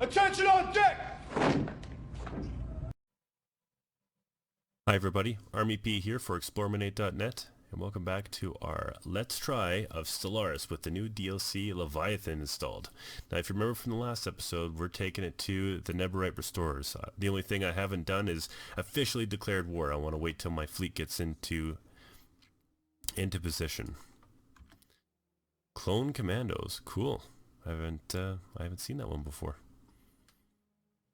Attention on deck! Hi everybody, Army P here for eXplorminate.net, and welcome back to our Let's Try of Stellaris with the new DLC Leviathan installed. Now if you remember from the last episode, we're taking it to the Netherite Restorers. The only thing I haven't done is officially declared war. I want to wait till my fleet gets into position. Clone Commandos, cool. I haven't seen that one before.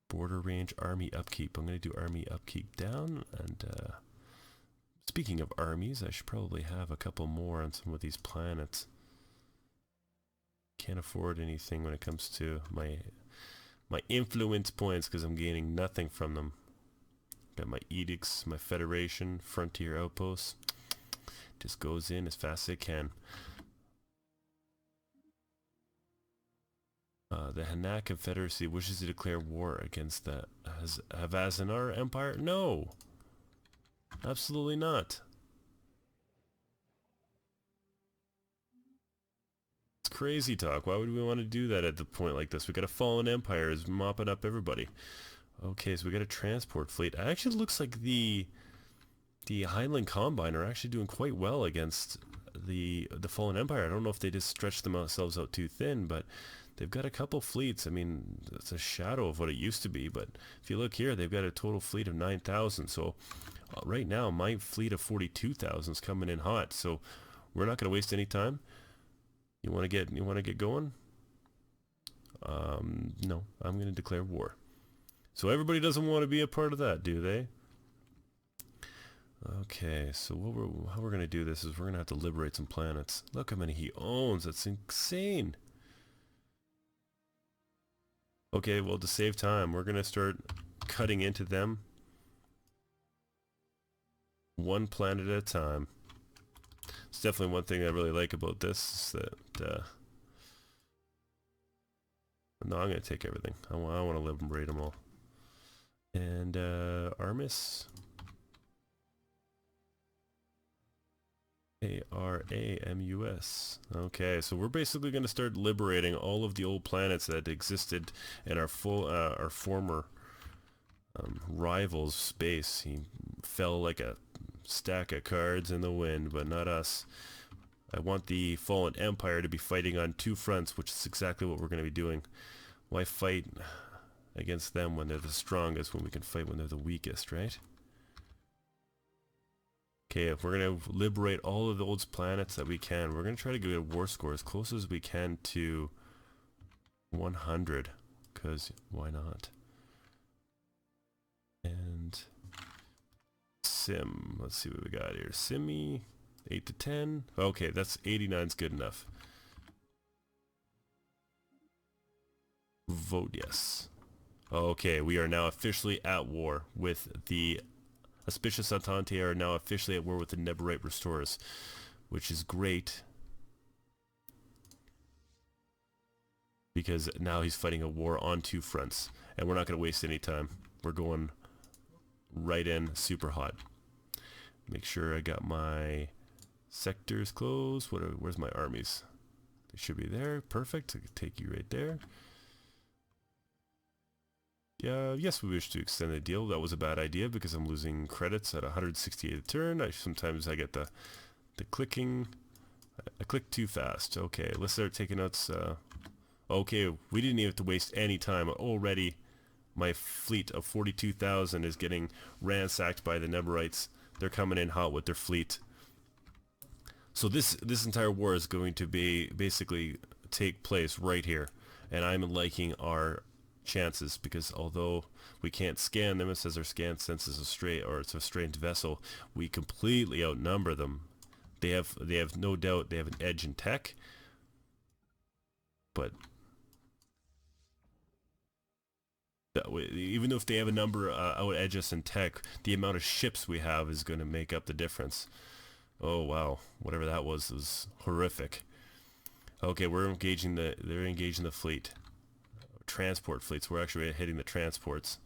Border range army upkeep. I'm going to do army upkeep down, and speaking of armies, I should probably have a couple more on some of these planets. Can't afford anything when it comes to my influence points because I'm gaining nothing from them. Got my edicts, my federation, frontier outposts. Just goes in as fast as it can. The Hanak Confederacy wishes to declare war against the Havazanar Empire? No! Absolutely not. It's crazy talk. Why would we want to do that at the point like this? We got a fallen empire is mopping up everybody. Okay, so we got a transport fleet. It actually looks like the Highland Combine are actually doing quite well against the fallen empire. I don't know if they just stretched themselves out too thin, but they've got a couple fleets. I mean, it's a shadow of what it used to be, but if you look here, they've got a total fleet of 9,000. So right now, my fleet of 42,000 is coming in hot. So we're not going to waste any time. You want to get going? No, I'm going to declare war. So everybody doesn't want to be a part of that, do they? Okay, so how we're going to do this is we're going to have to liberate some planets. Look how many he owns. That's insane. Okay, well, to save time, we're going to start cutting into them one planet at a time. It's definitely one thing I really like about this is that no, I'm going to take everything. I want to liberate them all. And Armis, Aramus. Okay, so we're basically going to start liberating all of the old planets that existed in our former rival's space. He fell like a stack of cards in the wind, but not us. I want the fallen empire to be fighting on two fronts, which is exactly what we're going to be doing. Why fight against them when they're the strongest, when we can fight when they're the weakest, right? Okay, if we're going to liberate all of those planets that we can, we're going to try to get a war score as close as we can to 100, because why not? And Sim, let's see what we got here. Simi, 8 to 10. Okay, that's 89's good enough. Vote yes. Okay, we are now officially at war with the Auspicious Entente are now officially at war with the Netherite Restorers, which is great because now he's fighting a war on two fronts, and we're not going to waste any time. We're going right in super hot. Make sure I got my sectors closed. Where's my armies? They should be there. Perfect. I can take you right there. Yes, we wish to extend the deal. That was a bad idea because I'm losing credits at 168 a turn. Sometimes I get the clicking. I click too fast. Okay, let's start taking notes. Okay, we didn't even have to waste any time. Already, my fleet of 42,000 is getting ransacked by the Neberites. They're coming in hot with their fleet. So this entire war is going to be basically take place right here, and I'm liking our chances because although we can't scan them, it says our scan sense is it's a strange vessel, we completely outnumber them. They have no doubt they have an edge in tech, but that way, even though if they have a number out edge us in tech, the amount of ships we have is going to make up the difference. Oh wow, whatever that was horrific. Okay, they're engaging the fleet. Transport fleets. We're actually hitting the transports.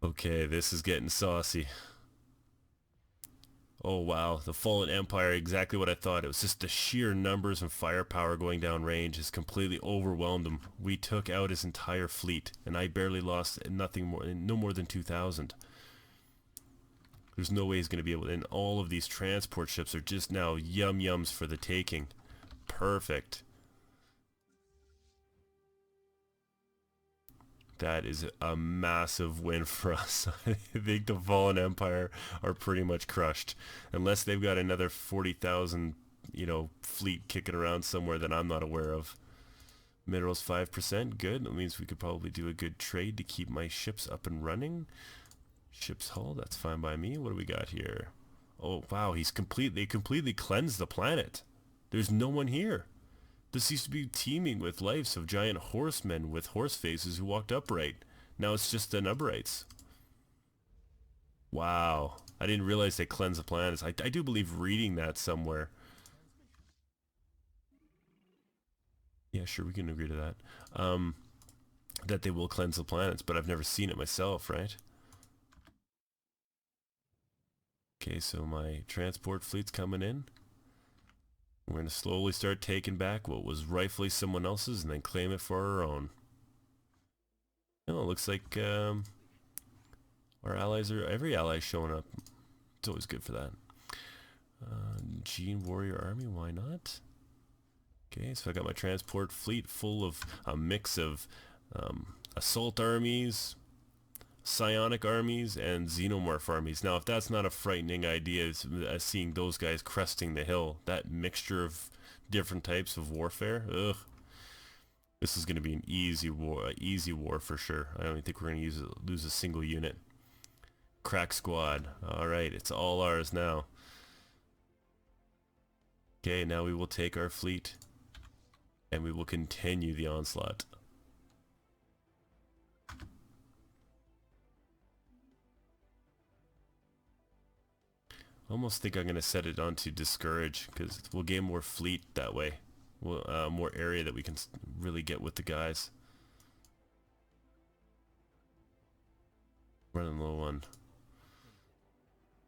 Okay, this is getting saucy. Oh wow, the Fallen Empire, exactly what I thought. It was just the sheer numbers and firepower going down range has completely overwhelmed him. We took out his entire fleet, and I barely lost nothing more, no more than 2,000. There's no way he's going to be able to, and all of these transport ships are just now yum-yums for the taking. Perfect. That is a massive win for us. I think the Fallen Empire are pretty much crushed. Unless they've got another 40,000, fleet kicking around somewhere that I'm not aware of. Minerals 5%, good. That means we could probably do a good trade to keep my ships up and running. Ship's hull, that's fine by me. What do we got here? Oh, wow, they completely cleansed the planet. There's no one here. This used to be teeming with lives of giant horsemen with horse faces who walked upright. Now it's just the uprights. Wow. I didn't realize they cleansed the planets. I do believe reading that somewhere. Yeah, sure, we can agree to that. That they will cleanse the planets, but I've never seen it myself, right? Okay, so my transport fleet's coming in. We're going to slowly start taking back what was rightfully someone else's and then claim it for our own. Oh, it looks like our allies every ally's showing up. It's always good for that. Gene Warrior Army, why not? Okay, so I got my transport fleet full of a mix of assault armies, psionic armies, and xenomorph armies. Now, if that's not a frightening idea, seeing those guys cresting the hill, that mixture of different types of warfare, ugh. This is going to be an easy war for sure. I don't even think we're going to lose a single unit. Crack squad. All right, it's all ours now. Okay, now we will take our fleet, and we will continue the onslaught. Almost think I'm going to set it on to discourage, because we'll gain more fleet that way. We'll, more area that we can really get with the guys. Running low on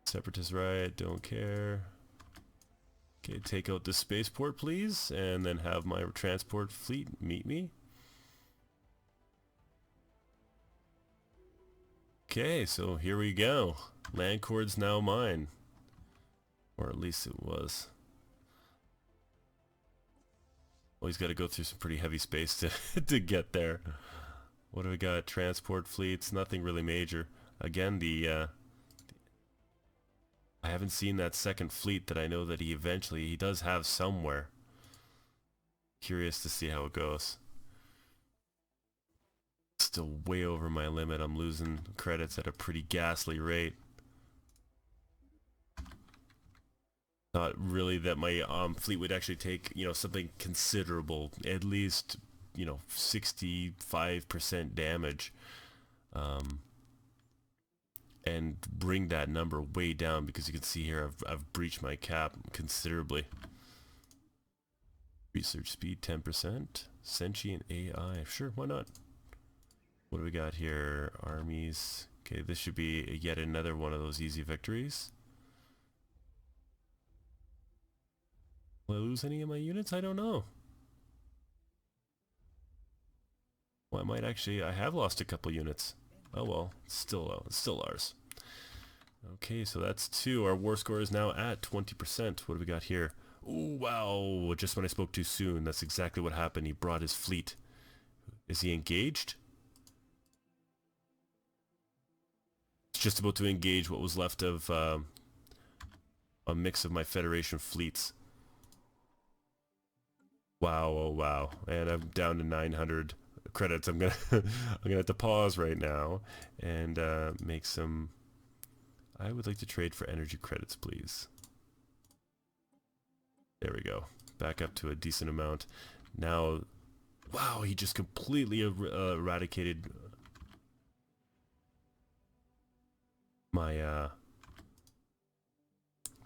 Separatist riot, don't care. Okay, take out the spaceport please, and then have my transport fleet meet me. Okay, so here we go. Landcord's now mine. Or at least it was. Well, he's got to go through some pretty heavy space to to get there. What do we got? Transport fleets, nothing really major. Again, I haven't seen that second fleet that I know that he does have somewhere. Curious to see how it goes. Still way over my limit. I'm losing credits at a pretty ghastly rate. Thought really that my fleet would actually take, something considerable, at least, 65% damage, and bring that number way down, because you can see here I've breached my cap considerably. Research speed 10%, sentient AI, sure, why not? What do we got here? Armies. Okay, this should be yet another one of those easy victories. Will I lose any of my units? I don't know. Well, I have lost a couple units. Oh well, it's still ours. Okay, so that's 2. Our war score is now at 20%. What do we got here? Oh wow, just when I spoke too soon, that's exactly what happened. He brought his fleet. Is he engaged? It's just about to engage what was left of a mix of my Federation fleets. Wow, oh wow, and I'm down to 900 credits. I'm gonna have to pause right now and make some. I would like to trade for energy credits, please. There we go, back up to a decent amount. Now, wow, he just completely eradicated my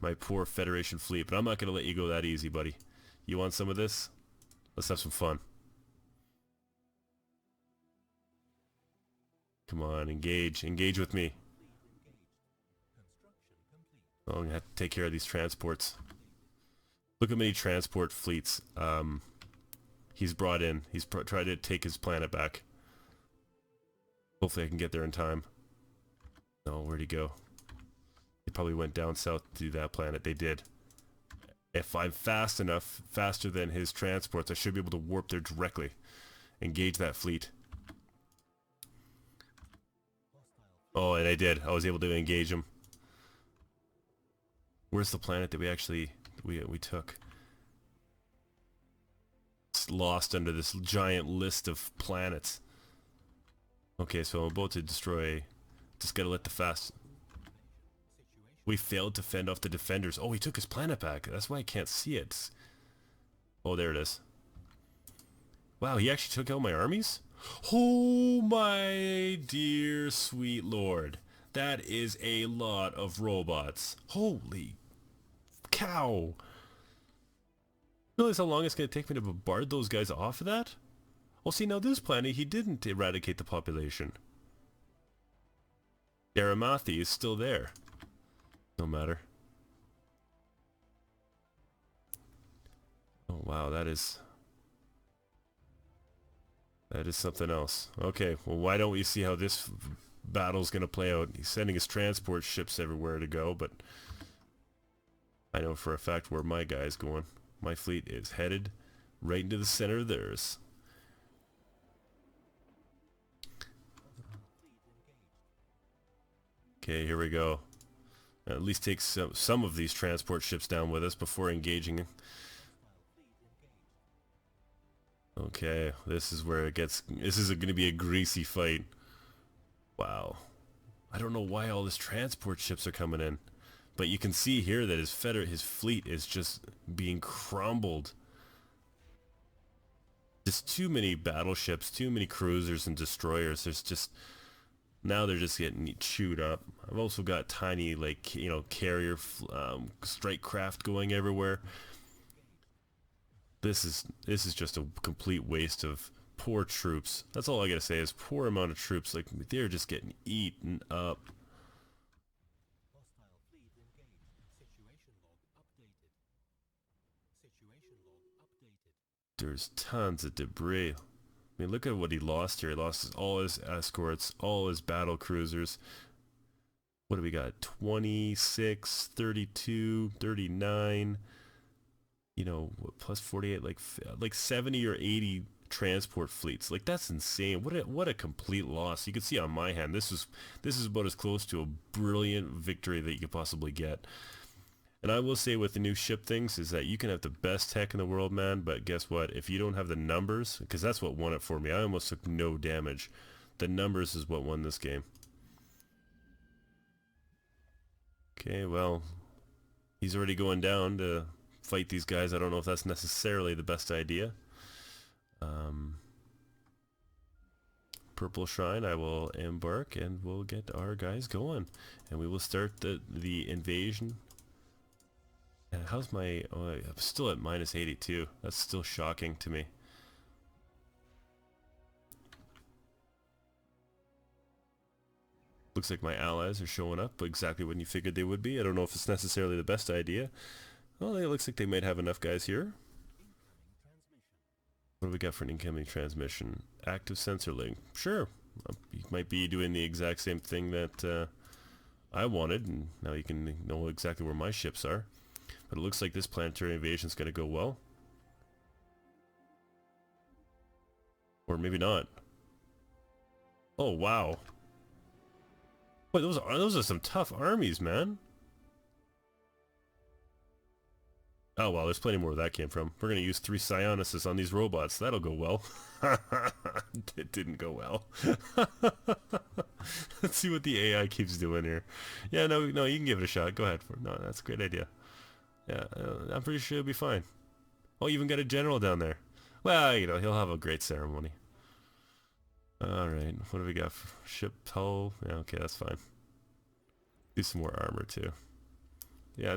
my poor Federation fleet. But I'm not gonna let you go that easy, buddy. You want some of this? Let's have some fun. Come on, engage with me. Oh, I'm gonna have to take care of these transports. Look how many transport fleets he's brought in. He's tried to take his planet back. Hopefully I can get there in time. No, where'd he go? He probably went down south to that planet. They did. If I'm fast enough, faster than his transports, I should be able to warp there directly. Engage that fleet. Oh, and I did. I was able to engage him. Where's the planet that we actually we took? It's lost under this giant list of planets. Okay, so I'm about to destroy. Just gotta let the fast. We failed to fend off the defenders. Oh, he took his planet back. That's why I can't see it. Oh, there it is. Wow, he actually took out my armies? Oh my dear sweet lord. That is a lot of robots. Holy cow. Realize how long it's going to take me to bombard those guys off of that? Well, see, now this planet, he didn't eradicate the population. Daramathi is still there. No matter. Oh wow, that is something else. Okay, well why don't we see how this battle's gonna play out? He's sending his transport ships everywhere to go, but I know for a fact where my guy's going. My fleet is headed right into the center of theirs. Okay, here we go. At least take some of these transport ships down with us before engaging. Okay, this is where it gets. This is going to be a greasy fight. Wow. I don't know why all these transport ships are coming in, but you can see here that his fleet is just being crumbled. Just too many battleships, too many cruisers and destroyers. There's just. Now they're just getting chewed up. I've also got tiny, like, you know, carrier strike craft going everywhere. This is just a complete waste of poor troops. That's all I gotta say is poor amount of troops. Like, they're just getting eaten up. There's tons of debris. I mean, look at what he lost here. He lost all his escorts, all his battle cruisers. What do we got? 26, 32, 39. You know, plus 48, like 70 or 80 transport fleets. Like, that's insane. What a complete loss. You can see on my hand, this is about as close to a brilliant victory that you could possibly get. And I will say with the new ship things is that you can have the best tech in the world, man, but guess what? If you don't have the numbers, because that's what won it for me. I almost took no damage. The numbers is what won this game. Okay, well, he's already going down to fight these guys. I don't know if that's necessarily the best idea. Purple Shrine, I will embark and we'll get our guys going. And we will start the invasion. How's my... Oh, I'm still at minus 82. That's still shocking to me. Looks like my allies are showing up exactly when you figured they would be. I don't know if it's necessarily the best idea. Well, it looks like they might have enough guys here. What do we got for an incoming transmission? Active sensor link. Sure. You might be doing the exact same thing that I wanted, and now you can know exactly where my ships are. But it looks like this planetary invasion is going to go well. Or maybe not. Oh, wow. Boy, those are some tough armies, man. Oh, well, there's plenty more where that came from. We're going to use 3 Psionists on these robots. That'll go well. It didn't go well. Let's see what the AI keeps doing here. Yeah, no, you can give it a shot. Go ahead. No, that's a great idea. Yeah, I'm pretty sure he'll be fine. Oh, you even got a general down there. Well, you know, he'll have a great ceremony. Alright, what do we got? Ship hull? Yeah, okay, that's fine. Do some more armor, too. Yeah,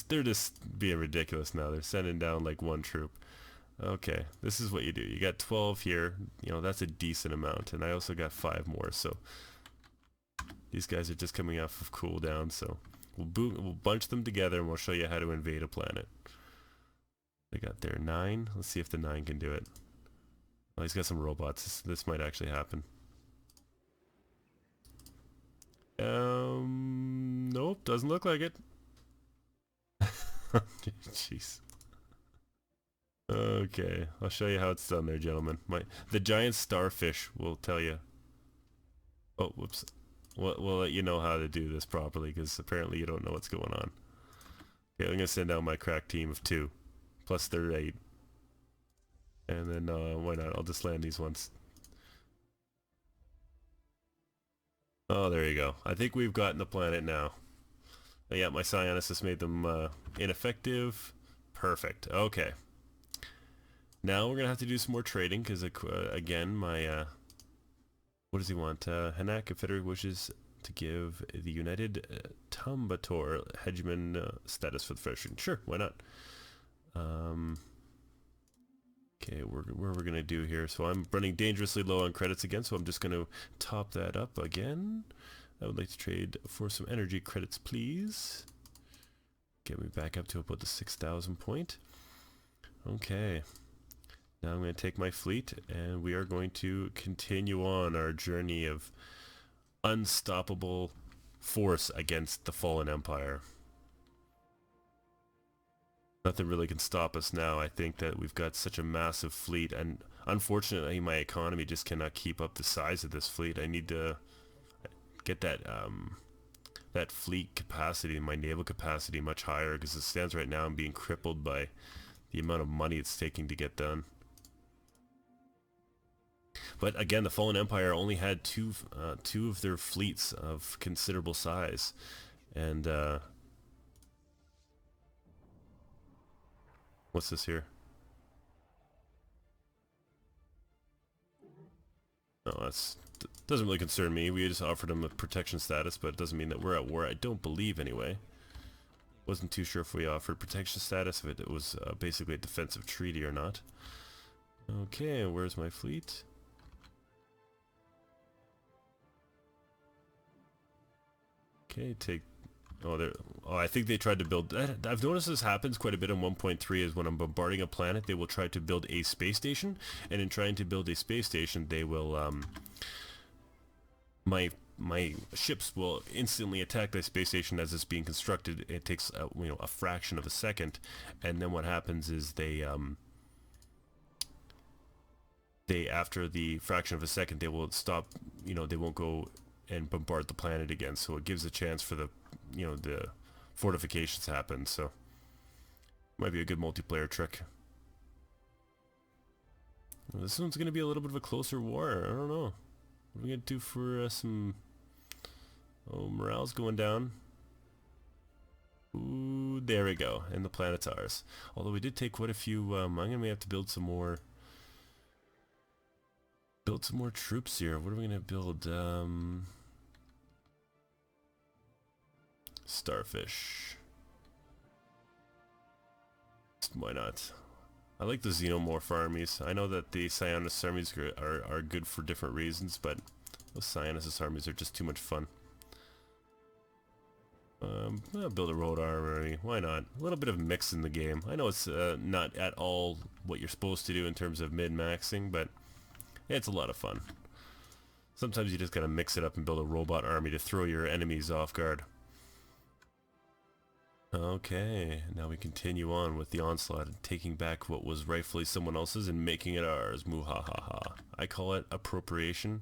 they're just being ridiculous now. They're sending down, like, 1 troop. Okay, this is what you do. You got 12 here. You know, that's a decent amount. And I also got 5 more, so... These guys are just coming off of cooldown, so... We'll bunch them together and we'll show you how to invade a planet. They got their 9. Let's see if the 9 can do it. Oh, he's got some robots. This might actually happen. Nope, doesn't look like it. Jeez. Okay, I'll show you how it's done there, gentlemen. The giant starfish will tell you. Oh, whoops. We'll let you know how to do this properly, because apparently you don't know what's going on. Okay, I'm going to send out my crack team of 2. Plus they're 8. And then, why not? I'll just land these ones. Oh, there you go. I think we've gotten the planet now. Yeah, my psionicist made them ineffective. Perfect. Okay. Now we're going to have to do some more trading, because, again, my... what does he want? Hanak Confederate wishes to give the United Tumbator hegemon status for the Federation. Sure, why not? Okay, what are we going to do here? So I'm running dangerously low on credits again, so I'm just going to top that up again. I would like to trade for some energy credits, please. Get me back up to about the 6,000 point. Okay. Now I'm going to take my fleet, and we are going to continue on our journey of unstoppable force against the fallen empire. Nothing really can stop us now. I think that we've got such a massive fleet, and unfortunately my economy just cannot keep up the size of this fleet. I need to get that that fleet capacity, my naval capacity, much higher, because it stands right now I'm being crippled by the amount of money it's taking to get done. But again, the Fallen Empire only had two of their fleets of considerable size, and what's this here? Oh, doesn't really concern me. We just offered them a protection status, but it doesn't mean that we're at war. I don't believe, anyway. Wasn't too sure if we offered protection status, if it was basically a defensive treaty or not. Okay, where's my fleet? Okay, I think they tried to build... I've noticed this happens quite a bit in 1.3, is when I'm bombarding a planet, they will try to build a space station, and in trying to build a space station, they will, my ships will instantly attack the space station as it's being constructed. It takes, a fraction of a second, and then what happens is they, after the fraction of a second, they will stop, they won't go and bombard the planet again, so it gives a chance for the fortifications happen. So might be a good multiplayer trick. Well, this one's going to be a little bit of a closer war. I don't know. What are we going to do for some... Oh, morale's going down. Ooh, there we go. And the Planetars. Although we did take quite a few... I'm going to have to build some more... troops here. What are we going to build? Starfish. Why not? I like the Xenomorph armies. I know that the Psionicist armies are good for different reasons, but those Psionicist armies are just too much fun. I'll build a road armory. Why not? A little bit of mix in the game. I know it's not at all what you're supposed to do in terms of min-maxing, but it's a lot of fun. Sometimes you just gotta mix it up and build a robot army to throw your enemies off guard. Okay, now we continue on with the onslaught and taking back what was rightfully someone else's and making it ours. Muhahaha. I call it appropriation.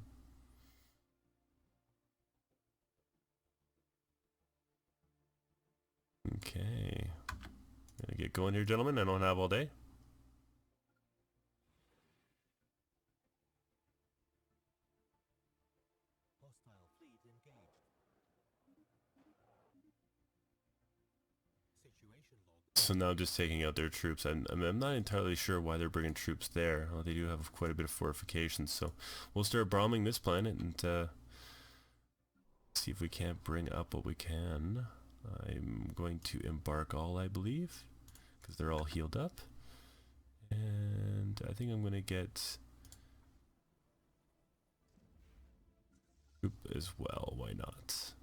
Okay. Gonna get going here, gentlemen. I don't have all day. So now just taking out their troops. I'm not entirely sure why they're bringing troops there. Well, they do have quite a bit of fortifications, so we'll start bombing this planet and see if we can't bring up what we can. I'm going to embark all, I believe, because they're all healed up. And I think I'm going to get troop as well. Why not?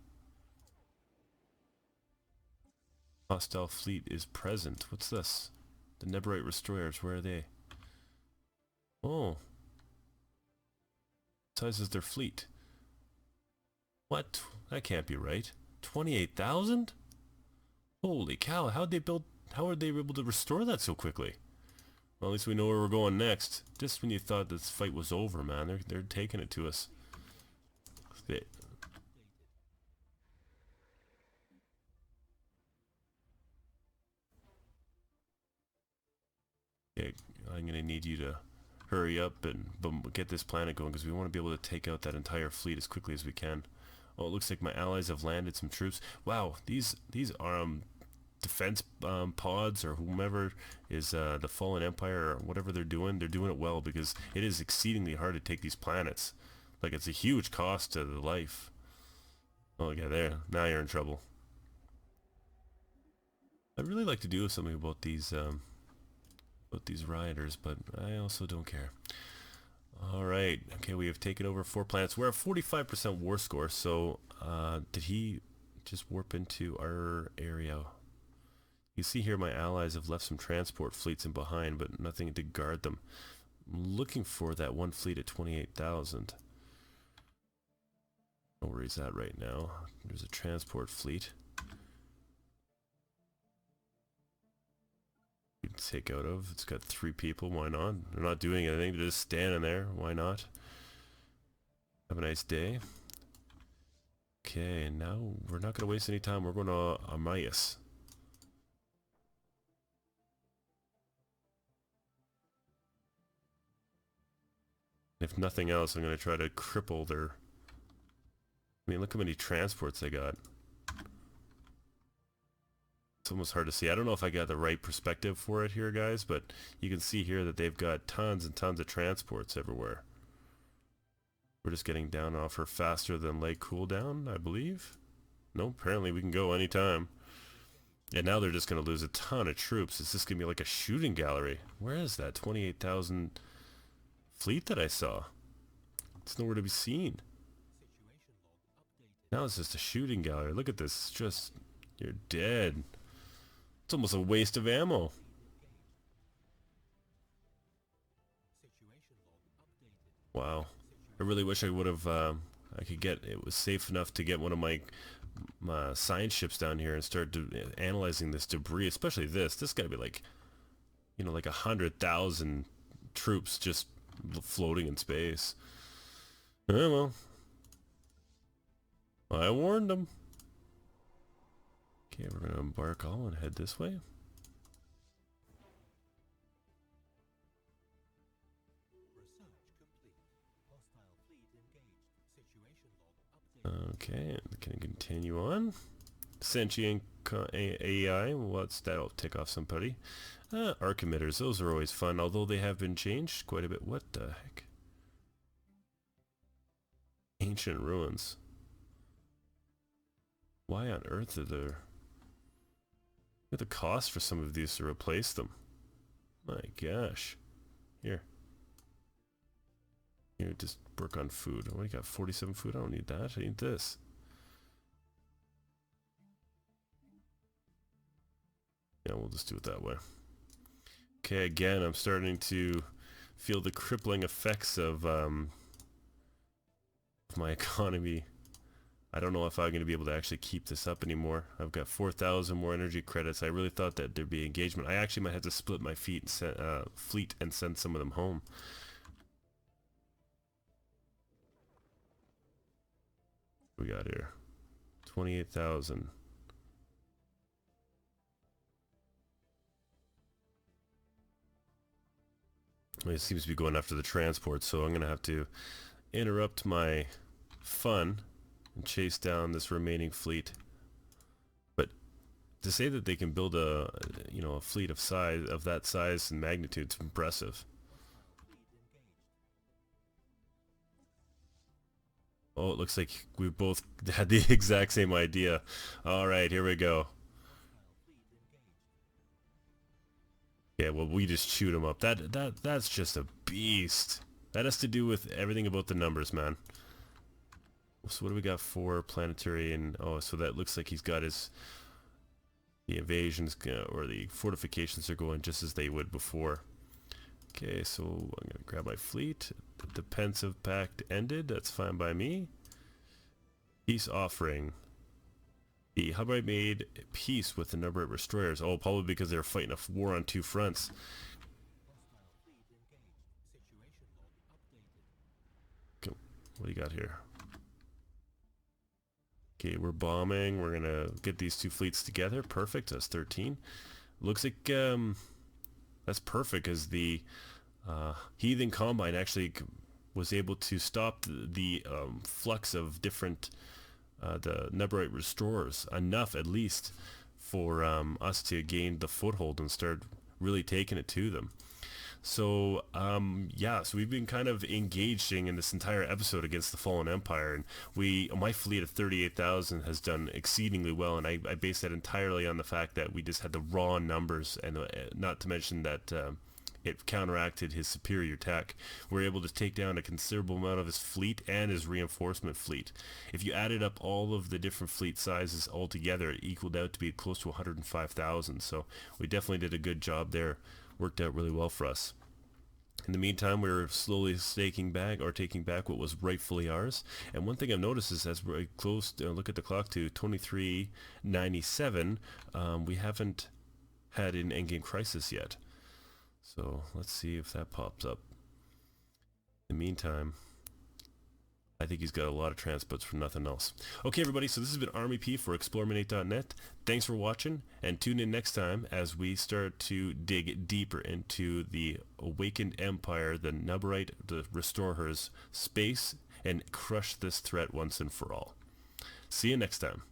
Hostile fleet is present. What's this? The Neborite destroyers, where are they? Oh. Size is their fleet. What? That can't be right. 28,000? Holy cow, how are they able to restore that so quickly? Well, at least we know where we're going next. Just when you thought this fight was over, man, they're taking it to us. Okay, I'm gonna need you to hurry up and get this planet going because we want to be able to take out that entire fleet as quickly as we can. Oh, it looks like my allies have landed some troops. Wow, these are defense pods or whomever is the Fallen Empire or whatever they're doing it well because it is exceedingly hard to take these planets. Like, it's a huge cost to the life. Oh yeah, there. Now you're in trouble. I'd really like to do something about these rioters, but I also don't care. Alright, okay, we have taken over 4 planets. We're at 45% war score, so did he just warp into our area? You see here my allies have left some transport fleets in behind, but nothing to guard them. I'm looking for that one fleet at 28,000. Oh, where he's at right now. There's a transport fleet. You can take out of. It's got 3 people. Why not? They're not doing anything. They're just standing there. Why not? Have a nice day. Okay, now we're not going to waste any time. We're going to Amias. If nothing else, I'm going to try to cripple their... I mean, look how many transports they got. It's almost hard to see. I don't know if I got the right perspective for it here, guys, but you can see here that they've got tons and tons of transports everywhere. We're just getting down off her faster than light cooldown, I believe. No, apparently we can go anytime. And now they're just going to lose a ton of troops. It's just going to be like a shooting gallery. Where is that 28,000 fleet that I saw? It's nowhere to be seen. Now it's just a shooting gallery. Look at this. It's just... You're dead. It's almost a waste of ammo. Wow. I really wish I would have, I could get, it was safe enough to get one of my science ships down here and start analyzing this debris, especially this. This gotta be like, you know, like 100,000 troops just floating in space. Well, I warned them. Okay, we're gonna embark all and head this way. Okay, can continue on. Sentient AI, that'll tick off somebody. Arc emitters, those are always fun, although they have been changed quite a bit. What the heck? Ancient ruins. Why on earth are there... Look at the cost for some of these to replace them. My gosh. Here, just work on food. Oh, I got 47 food. I don't need that. I need this. Yeah, we'll just do it that way. Okay, again, I'm starting to feel the crippling effects of my economy. I don't know if I'm going to be able to actually keep this up anymore. I've got 4,000 more energy credits. I really thought that there'd be engagement. I actually might have to split my fleet and send some of them home. What we got here? 28,000. It seems to be going after the transport, so I'm going to have to interrupt my fun and chase down this remaining fleet. But to say that they can build a fleet of that size and magnitude is impressive. Oh, it looks like we both had the exact same idea. All right, here we go. Yeah, well, we just shoot him up. That's just a beast. That has to do with everything about the numbers, man. So what do we got for Planetary? And oh, so that looks like he's got his The invasions or the fortifications are going just as they would before. Okay, so I'm going to grab my fleet. The defensive pact ended. That's fine by me. Peace offering. The Hubbard made peace with the number of destroyers. Oh, probably because they're fighting a war on two fronts. Okay, what do you got here? Okay, we're bombing. We're gonna get these two fleets together. Perfect. That's 13. Looks like that's perfect, because the Heathen Combine actually was able to stop the flux of different the Neburite restorers enough, at least, for us to gain the foothold and start really taking it to them. So yeah, so we've been kind of engaging in this entire episode against the Fallen Empire, and my fleet of 38,000 has done exceedingly well, and I base that entirely on the fact that we just had the raw numbers, and not to mention that it counteracted his superior tech. We're able to take down a considerable amount of his fleet and his reinforcement fleet. If you added up all of the different fleet sizes all together, it equaled out to be close to 105,000. So we definitely did a good job there. Worked out really well for us. In the meantime, we're slowly taking back what was rightfully ours. And one thing I've noticed is, as we're close to look at the clock to 2397, we haven't had an endgame crisis yet. So let's see if that pops up. In the meantime, I think he's got a lot of transpots for nothing else. Okay, everybody, so this has been Army P for eXplorminate.net. Thanks for watching, and tune in next time as we start to dig deeper into the Awakened Empire, the Neburite, the Restorers space, and crush this threat once and for all. See you next time.